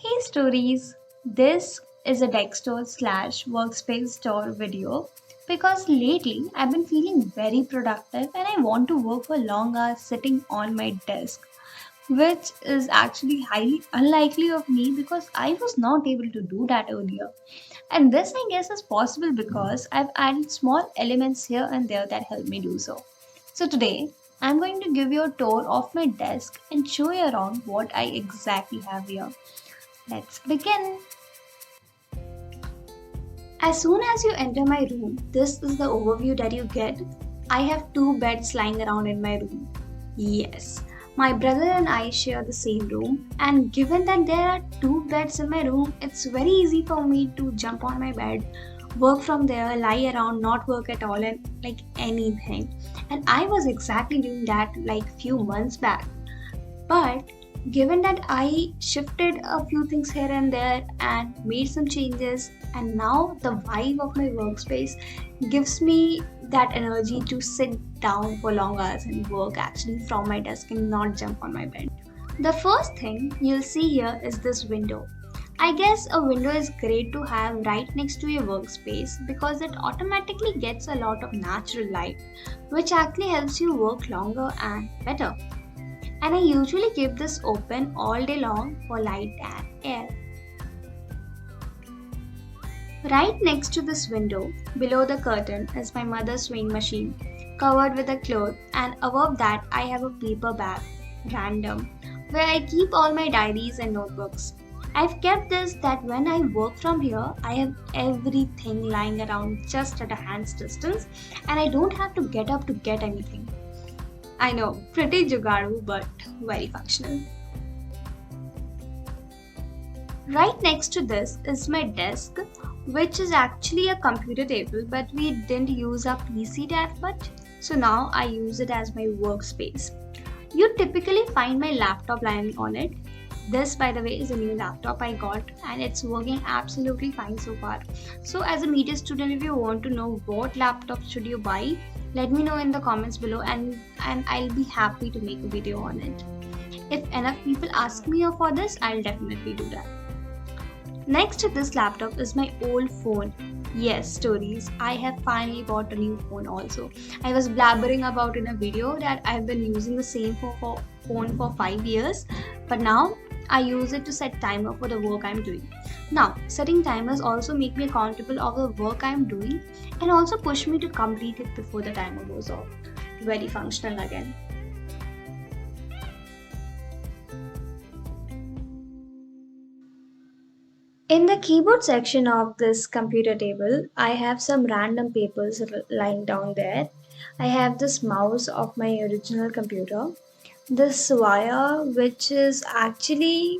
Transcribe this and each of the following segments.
Hey stories! This is a Dexter slash Workspace store video because lately I've been feeling very productive and I want to work for long hours sitting on my desk, which is actually highly unlikely of me because I was not able to do that earlier. And this, I guess, is possible because I've added small elements here and there that help me do so. So today, I'm going to give you a tour of my desk and show you around what I exactly have here. Let's begin. As soon as you enter my room, this is the overview that you get. I have two beds lying around in my room. Yes, my brother and I share the same room, and given that there are two beds in my room, it's very easy for me to jump on my bed, work from there, lie around, not work at all, and like anything. And I was exactly doing that like few months back. But given that I shifted a few things here and there and made some changes, and now the vibe of my workspace gives me that energy to sit down for long hours and work actually from my desk and not jump on my bed. The first thing you'll see here is this window. I guess a window is great to have right next to your workspace because it automatically gets a lot of natural light, which actually helps you work longer and better. And I usually keep this open all day long for light and air. Right next to this window, below the curtain, is my mother's sewing machine, covered with a cloth, and above that, I have a paper bag, random, where I keep all my diaries and notebooks. I've kept this that when I work from here, I have everything lying around just at a hand's distance, and I don't have to get up to get anything. I know, pretty judaagu, but very functional. Right next to this is my desk, which is actually a computer table, but we didn't use our PC that much, so now I use it as my workspace. You typically find my laptop lying on it. This, by the way, is a new laptop I got and it's working absolutely fine so far. So, as a media student, if you want to know what laptop should you buy, let me know in the comments below and I'll be happy to make a video on it. If enough people ask me for this, I'll definitely do that. Next to this laptop is my old phone. Yes, stories. I have finally bought a new phone also. I was blabbering about in a video that I've been using the same phone for 5 years, but now I use it to set timer for the work I'm doing. Now, setting timers also make me accountable of the work I'm doing and also push me to complete it before the timer goes off. Very functional again. In the keyboard section of this computer table, I have some random papers lying down there. I have this mouse of my original computer, this wire which is actually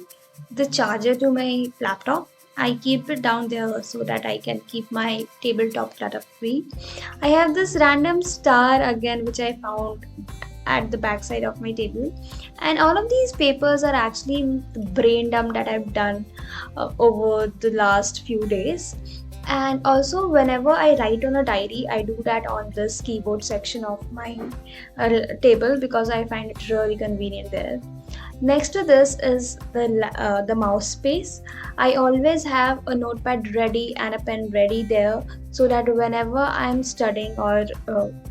the charger to my laptop. I keep it down there so that I can keep my tabletop clutter free. I have this random star again which I found at the backside of my table, and all of these papers are actually the brain dump that I've done over the last few days. And also, whenever I write on a diary, I do that on this keyboard section of my table because I find it really convenient there. Next to this is the mouse space. I always have a notepad ready and a pen ready there so that whenever I'm studying or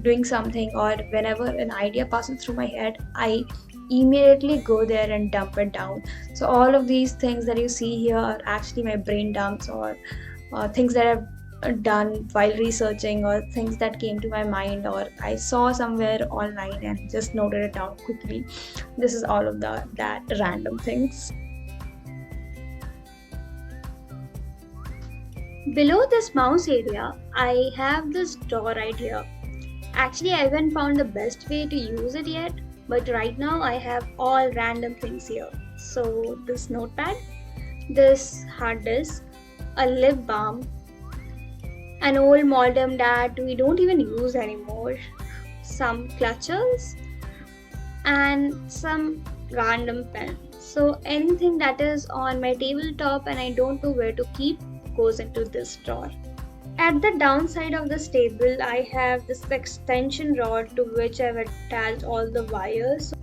doing something or whenever an idea passes through my head, I immediately go there and dump it down. So all of these things that you see here are actually my brain dumps or things that I've done while researching or things that came to my mind or I saw somewhere online and just noted it down quickly. This is all of that random things. Below this mouse area, I have this drawer right here. Actually, I haven't found the best way to use it yet, but right now I have all random things here. So this notepad, this hard disk, a lip balm, an old modem that we don't even use anymore, some clutches, and some random pens. So anything that is on my tabletop and I don't know where to keep goes into this drawer. At the downside of this table, I have this extension rod to which I've attached all the wires.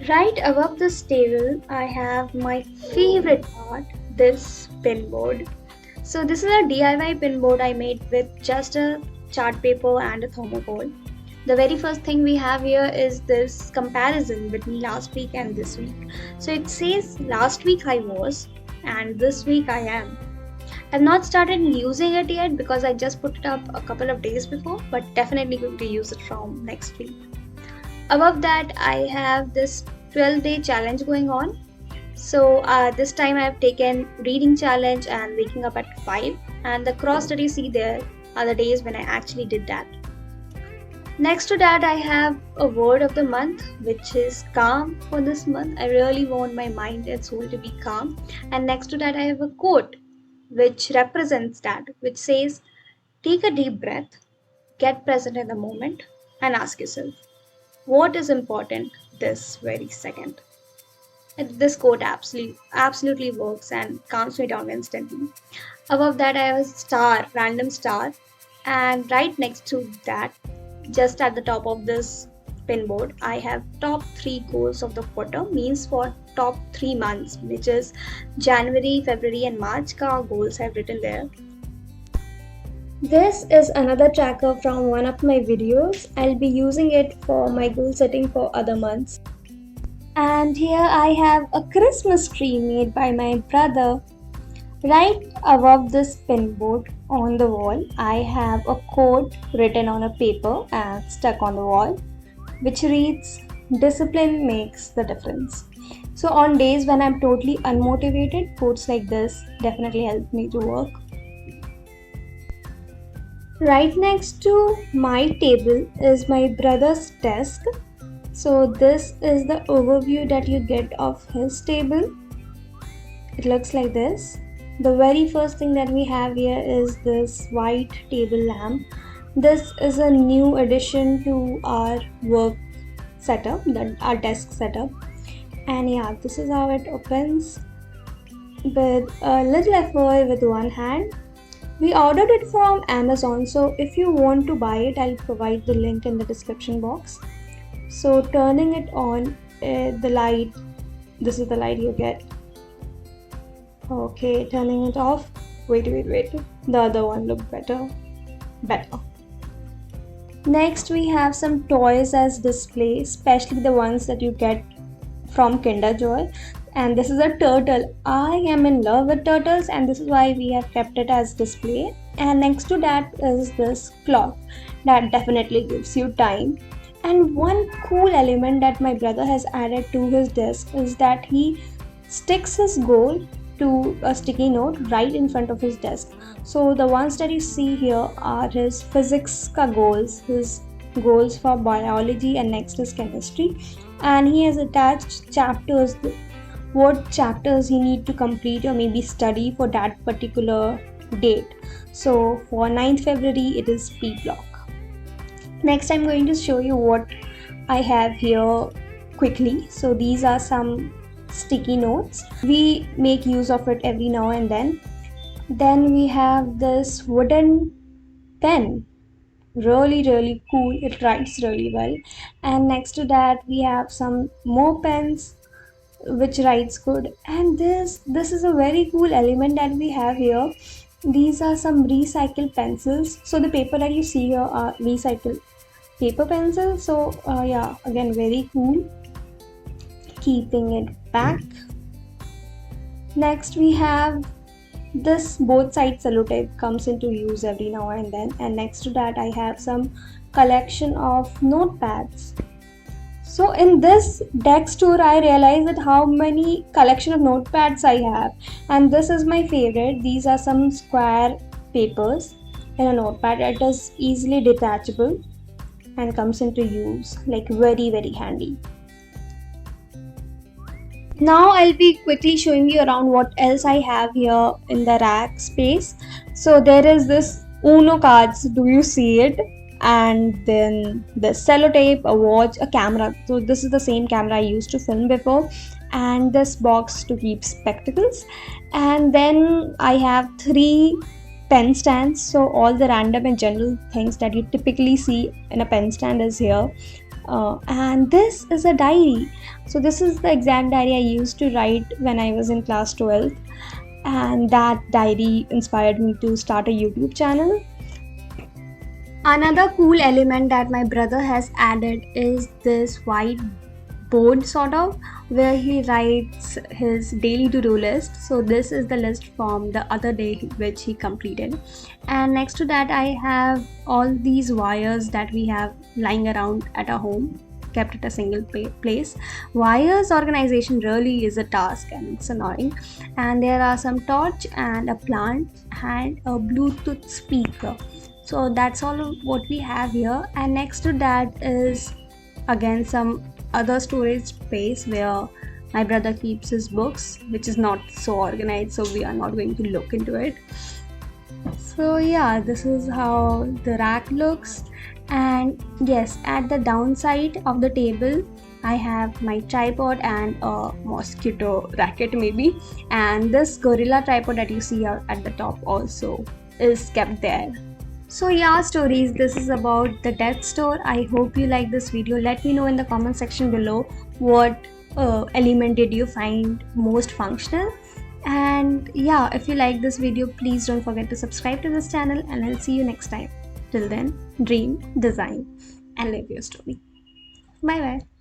Right above this table, I have my favorite part, this pin board. So this is a DIY pin board I made with just a chart paper and a thermocol. The very first thing we have here is this comparison between last week and this week. So it says last week I was and this week I am. I've not started using it yet because I just put it up a couple of days before, but definitely going to use it from next week. Above that, I have this 12-day challenge going on. So this time I have taken reading challenge and waking up at 5, and the cross that you see there are the days when I actually did that. Next to that, I have a word of the month, which is calm for this month. I really want my mind and soul to be calm. And next to that, I have a quote which represents that, which says, take a deep breath, get present in the moment, and ask yourself, what is important this very second? And this quote absolutely works and calms me down instantly. Above that, I have a star, random star, and right next to that, just at the top of this pinboard, I have top 3 goals of the quarter, means for top 3 months, which is January, February, and March ka goals I've written there. This is another tracker from one of my videos. I'll be using it for my goal setting for other months. And here I have a Christmas tree made by my brother. Right above this pinboard on the wall, I have a quote written on a paper and stuck on the wall, which reads, discipline makes the difference. So on days when I'm totally unmotivated, quotes like this definitely help me to work. Right next to my table is my brother's desk. So this is the overview that you get of his table. It looks like this. The very first thing that we have here is this white table lamp. This is a new addition to our work setup, our desk setup. And yeah, this is how it opens with a little effort with one hand. We ordered it from Amazon, so if you want to buy it, I'll provide the link in the description box. So turning it on, the light, this is the light you get. Okay, turning it off. Wait. The other one looked better. Next, we have some toys as display, especially the ones that you get from Kinder Joy. And this is a turtle. I am in love with turtles, and this is why we have kept it as display. And next to that is this clock that definitely gives you time. And one cool element that my brother has added to his desk is that he sticks his goal to a sticky note right in front of his desk. So the ones that you see here are his physics ka goals, his goals for biology, and next is chemistry. And he has attached chapters, what chapters he need to complete or maybe study for that particular date. So for 9th February, it is P block. Next, I'm going to show you what I have here quickly. So these are some sticky notes. We make use of it every now and then. Then we have this wooden pen. Really cool. It writes really well. And next to that, we have some more pens which writes good. And this is a very cool element that we have here. These are some recycled pencils. So the paper that you see here are recycled paper pencils. So yeah, again, very cool. Keeping it back. Next, we have this both side sellotape comes into use every now and then. And next to that, I have some collection of notepads. So in this desk tour, I realized that how many collection of notepads I have, and this is my favorite. These are some square papers in a notepad. It is easily detachable and comes into use, like very handy. Now I'll be quickly showing you around what else I have here in the rack space. So there is this Uno cards, do you see it? And then the sellotape, a watch, a camera. So this is the same camera I used to film before, and this box to keep spectacles. And then I have 3 pen stands. So all the random and general things that you typically see in a pen stand is here. And this is a diary. So this is the exact diary I used to write when I was in class 12, and that diary inspired me to start a YouTube channel. Another cool element that my brother has added is this white board, sort of, where he writes his daily to-do list. So this is the list from the other day which he completed, and next to that I have all these wires that we have lying around at our home, kept at a single place. Wires organization really is a task and it's annoying. And there are some torch and a plant and a Bluetooth speaker. So that's all what we have here, and next to that is again some other storage space where my brother keeps his books, which is not so organized, so we are not going to look into it. So yeah, this is how the rack looks. And yes, at the downside of the table I have my tripod and a mosquito racket maybe, and this gorilla tripod that you see at the top also is kept there. So yeah, stories, this is about the death store. I hope you like this video. Let me know in the comment section below what element did you find most functional. And yeah, if you like this video, please don't forget to subscribe to this channel, and I'll see you next time. Till then, dream, design, and live your story. Bye bye.